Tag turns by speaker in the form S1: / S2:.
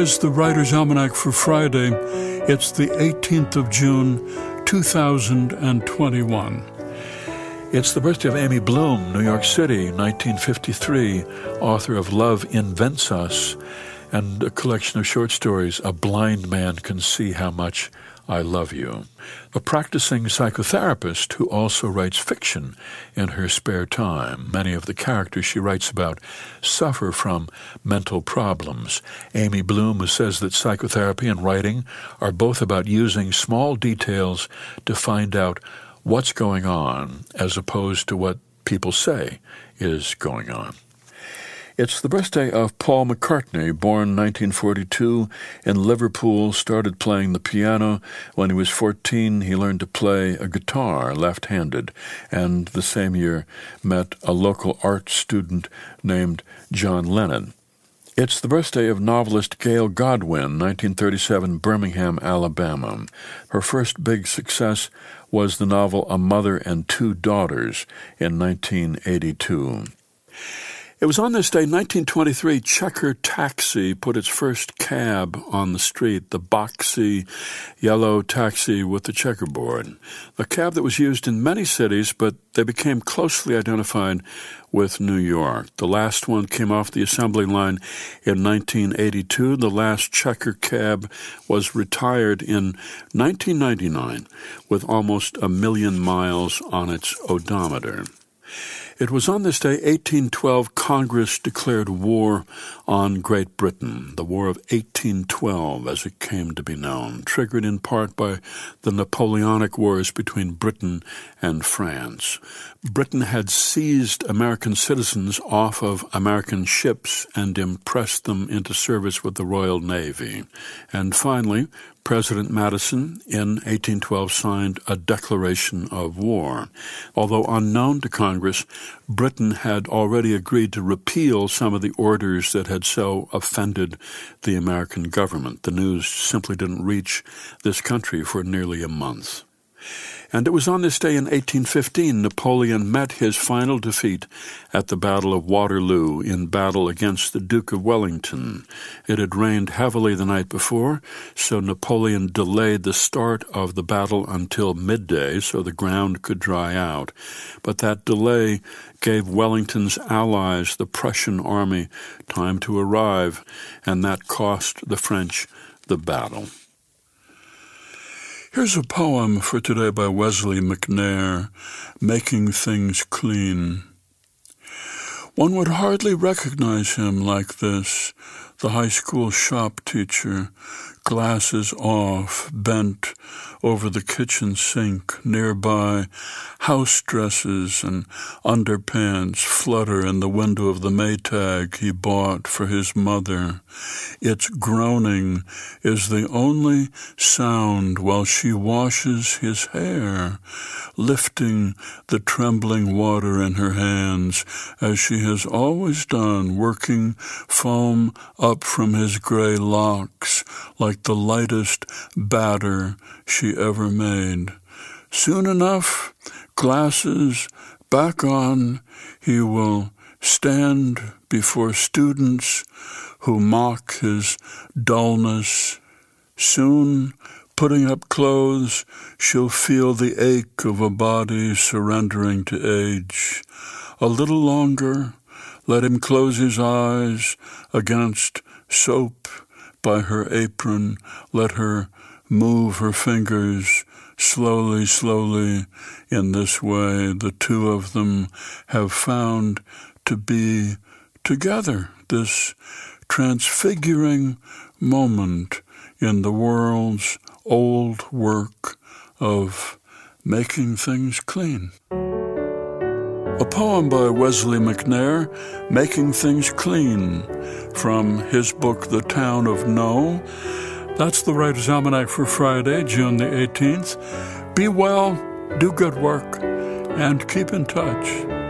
S1: is the Writer's Almanac for Friday. It's the 18th of June, 2021.
S2: It's the birthday of Amy Bloom, New York City, 1953, author of Love Invents Us, and a collection of short stories, A Blind Man Can See How Much I Love You. A practicing psychotherapist who also writes fiction in her spare time. Many of the characters she writes about suffer from mental problems. Amy Bloom says that psychotherapy and writing are both about using small details to find out what's going on as opposed to what people say is going on. It's the birthday of Paul McCartney, born 1942 in Liverpool, started playing the piano. When he was 14, he learned to play a guitar left-handed, and the same year met a local art student named John Lennon. It's the birthday of novelist Gail Godwin, 1937, Birmingham, Alabama. Her first big success was the novel A Mother and Two Daughters in 1982. It was on this day, 1923, Checker Taxi put its first cab on the street, the boxy yellow taxi with the checkerboard. A cab that was used in many cities, but they became closely identified with New York. The last one came off the assembly line in 1982. The last Checker cab was retired in 1999 with almost 1 million miles on its odometer. It was on this day, 1812, Congress declared war on Great Britain, the War of 1812, as it came to be known, triggered in part by the Napoleonic Wars between Britain and France. Britain had seized American citizens off of American ships and impressed them into service with the Royal Navy. And finally, President Madison in 1812 signed a declaration of war. Although unknown to Congress, Britain had already agreed to repeal some of the orders that had so offended the American government. The news simply didn't reach this country for nearly a month. And it was on this day in 1815 Napoleon met his final defeat at the Battle of Waterloo in battle against the Duke of Wellington. It had rained heavily the night before, so Napoleon delayed the start of the battle until midday so the ground could dry out. But that delay gave Wellington's allies, the Prussian army, time to arrive, and that cost the French the battle. Here's a poem for today by Wesley McNair, Making Things Clean. One would hardly recognize him like this, the high school shop teacher, glasses off, bent over the kitchen sink. Nearby, house dresses and underpants flutter in the window of the Maytag he bought for his mother. Its groaning is the only sound while she washes his hair, lifting the trembling water in her hands, as she has always done, working foam up from his gray locks like the lightest batter she ever made. Soon enough, glasses back on, he will stand before students who mock his dullness. Soon, putting up clothes, she'll feel the ache of a body surrendering to age. A little longer, let him close his eyes against soap by her apron. Let her move her fingers slowly, slowly. In this way, the two of them have found to be together, this transfiguring moment in the world's old work of making things clean. A poem by Wesley McNair, Making Things Clean, from his book, The Town of No. That's the Writer's Almanac for Friday, June the 18th. Be well, do good work, and keep in touch.